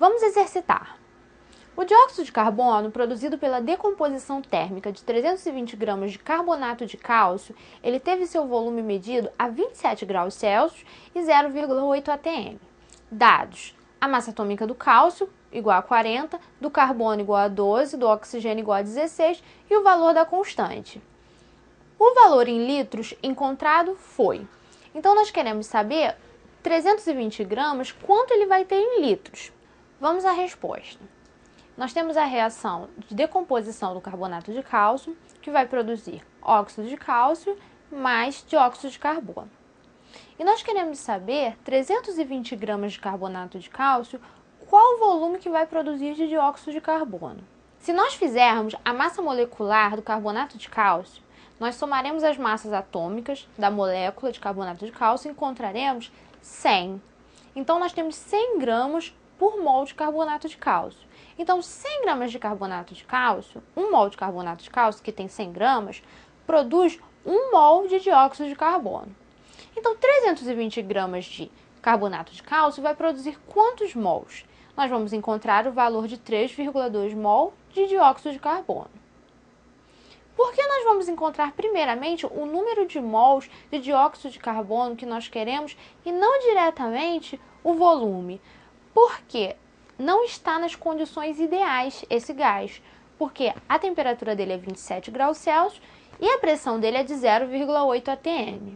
Vamos exercitar. O dióxido de carbono, produzido pela decomposição térmica de 320 gramas de carbonato de cálcio, ele teve seu volume medido a 27 graus Celsius e 0,8 atm. Dados: a massa atômica do cálcio, igual a 40, do carbono igual a 12, do oxigênio igual a 16 e o valor da constante. O valor em litros encontrado foi. Então, nós queremos saber 320 gramas, quanto ele vai ter em litros. Vamos à resposta. Nós temos a reação de decomposição do carbonato de cálcio, que vai produzir óxido de cálcio mais dióxido de carbono. E nós queremos saber 320 gramas de carbonato de cálcio, qual o volume que vai produzir de dióxido de carbono. Se nós fizermos a massa molecular do carbonato de cálcio, nós somaremos as massas atômicas da molécula de carbonato de cálcio e encontraremos 100. Então, nós temos 100 gramas por mol de carbonato de cálcio. Então, 100 gramas de carbonato de cálcio, 1 mol de carbonato de cálcio, que tem 100 gramas, produz 1 mol de dióxido de carbono. Então, 320 gramas de carbonato de cálcio vai produzir quantos mols? Nós vamos encontrar o valor de 3,2 mol de dióxido de carbono. Por que nós vamos encontrar primeiramente o número de mols de dióxido de carbono que nós queremos e não diretamente o volume? Porque não está nas condições ideais esse gás, porque a temperatura dele é 27 graus Celsius e a pressão dele é de 0,8 atm.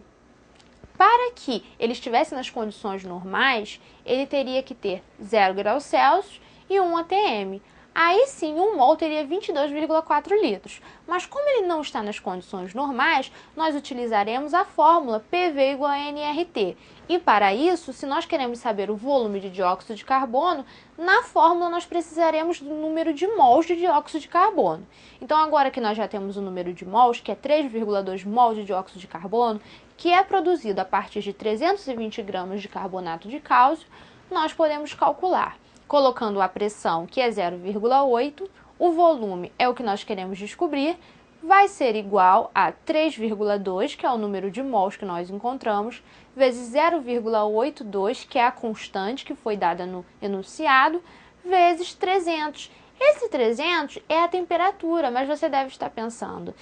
Para que ele estivesse nas condições normais, ele teria que ter 0 graus Celsius e 1 atm. Aí sim, 1 mol teria 22,4 litros. Mas como ele não está nas condições normais, nós utilizaremos a fórmula PV igual a nRT. E para isso, se nós queremos saber o volume de dióxido de carbono, na fórmula nós precisaremos do número de mols de dióxido de carbono. Então, agora que nós já temos o número de mols, que é 3,2 mol de dióxido de carbono, que é produzido a partir de 320 gramas de carbonato de cálcio, nós podemos calcular. Colocando a pressão, que é 0,8, o volume é o que nós queremos descobrir, vai ser igual a 3,2, que é o número de mols que nós encontramos, vezes 0,82, que é a constante que foi dada no enunciado, vezes 300. Esse 300 é a temperatura, mas você deve estar pensando,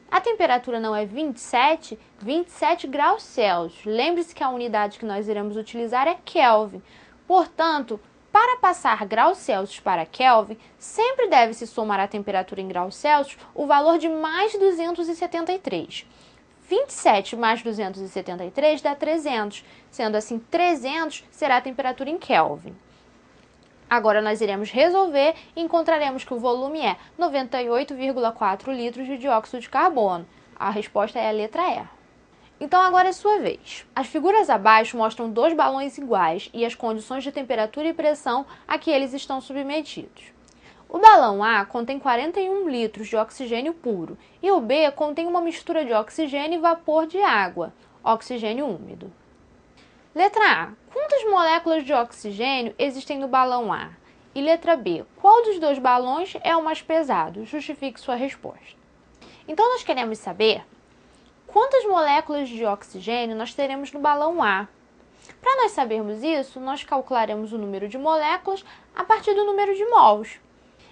a temperatura não é 27 graus Celsius. Lembre-se que a unidade que nós iremos utilizar é Kelvin. Portanto, para passar graus Celsius para Kelvin, sempre deve-se somar a temperatura em graus Celsius o valor de mais 273. 27 mais 273 dá 300, sendo assim 300 será a temperatura em Kelvin. Agora nós iremos resolver e encontraremos que o volume é 98,4 litros de dióxido de carbono. A resposta é a letra E. Então agora é sua vez. As figuras abaixo mostram dois balões iguais e as condições de temperatura e pressão a que eles estão submetidos. O balão A contém 41 litros de oxigênio puro e o B contém uma mistura de oxigênio e vapor de água, oxigênio úmido. Letra A. Quantas moléculas de oxigênio existem no balão A? E letra B. Qual dos dois balões é o mais pesado? Justifique sua resposta. Então nós queremos saber quantas moléculas de oxigênio nós teremos no balão A. Para nós sabermos isso, nós calcularemos o número de moléculas a partir do número de mols.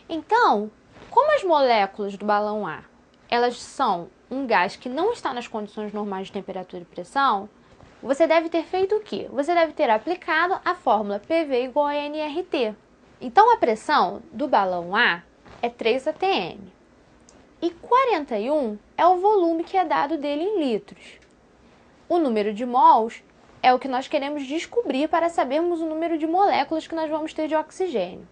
Então, como as moléculas do balão A, elas são um gás que não está nas condições normais de temperatura e pressão, você deve ter feito o quê? Você deve ter aplicado a fórmula PV igual a nRT. Então, a pressão do balão A é 3 atm. E 41 é o volume que é dado dele em litros. O número de mols é o que nós queremos descobrir para sabermos o número de moléculas que nós vamos ter de oxigênio.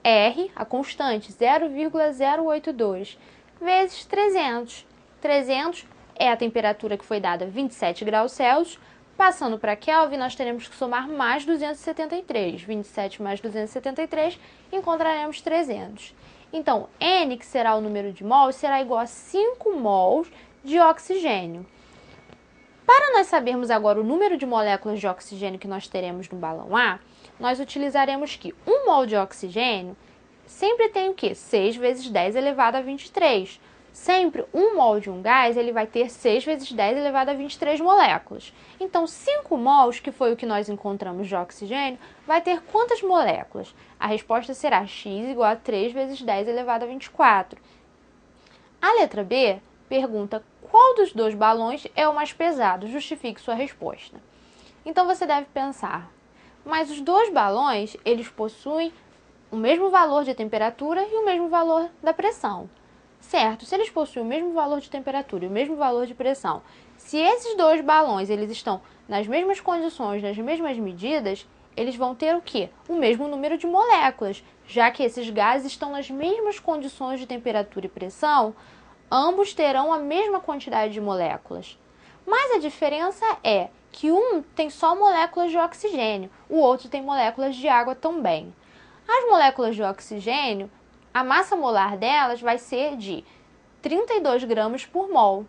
R, a constante, 0,082, vezes 300. 300 é a temperatura que foi dada 27 graus Celsius. Passando para Kelvin, nós teremos que somar mais 273. 27 mais 273, encontraremos 300. Então, N, que será o número de mols, será igual a 5 mols de oxigênio. Para nós sabermos agora o número de moléculas de oxigênio que nós teremos no balão A, nós utilizaremos que 1 mol de oxigênio sempre tem o quê? 6 vezes 10 elevado a 23. Sempre 1 mol de um gás, ele vai ter 6 vezes 10 elevado a 23 moléculas. Então, 5 mols, que foi o que nós encontramos de oxigênio, vai ter quantas moléculas? A resposta será x igual a 3 vezes 10 elevado a 24. A letra B pergunta qual dos dois balões é o mais pesado. Justifique sua resposta. Então, você deve pensar, mas os dois balões, eles possuem o mesmo valor de temperatura e o mesmo valor da pressão. Certo, se eles possuem o mesmo valor de temperatura e o mesmo valor de pressão, se esses dois balões eles estão nas mesmas condições, nas mesmas medidas, eles vão ter o quê? O mesmo número de moléculas, já que esses gases estão nas mesmas condições de temperatura e pressão, ambos terão a mesma quantidade de moléculas. Mas a diferença é que um tem só moléculas de oxigênio, o outro tem moléculas de água também. As moléculas de oxigênio, a massa molar delas vai ser de 32 gramas por mol.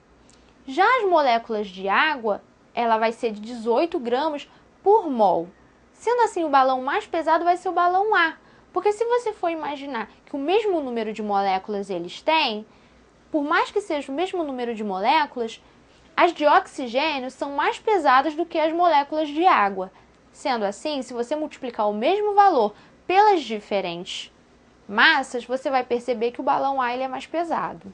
Já as moléculas de água, ela vai ser de 18 gramas por mol. Sendo assim, o balão mais pesado vai ser o balão A. Porque se você for imaginar que o mesmo número de moléculas eles têm, por mais que seja o mesmo número de moléculas, as de oxigênio são mais pesadas do que as moléculas de água. Sendo assim, se você multiplicar o mesmo valor pelas diferentes massas, você vai perceber que o balão A ele é mais pesado.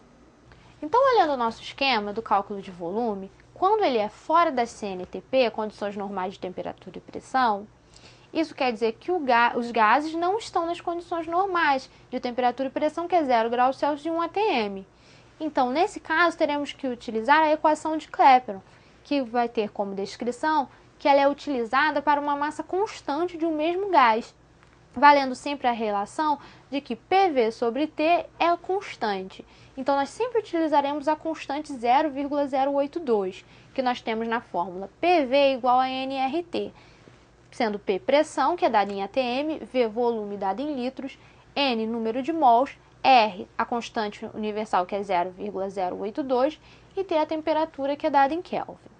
Então, olhando o nosso esquema do cálculo de volume, quando ele é fora da CNTP, condições normais de temperatura e pressão, isso quer dizer que os gases não estão nas condições normais de temperatura e pressão, que é 0 graus Celsius e 1 atm. Então, nesse caso, teremos que utilizar a equação de Clapeyron, que vai ter como descrição que ela é utilizada para uma massa constante de um mesmo gás, valendo sempre a relação de que PV sobre T é constante. Então, nós sempre utilizaremos a constante 0,082, que nós temos na fórmula PV igual a nRT, sendo P pressão, que é dada em atm, V volume dado em litros, N número de mols, R a constante universal, que é 0,082, e T a temperatura, que é dada em Kelvin.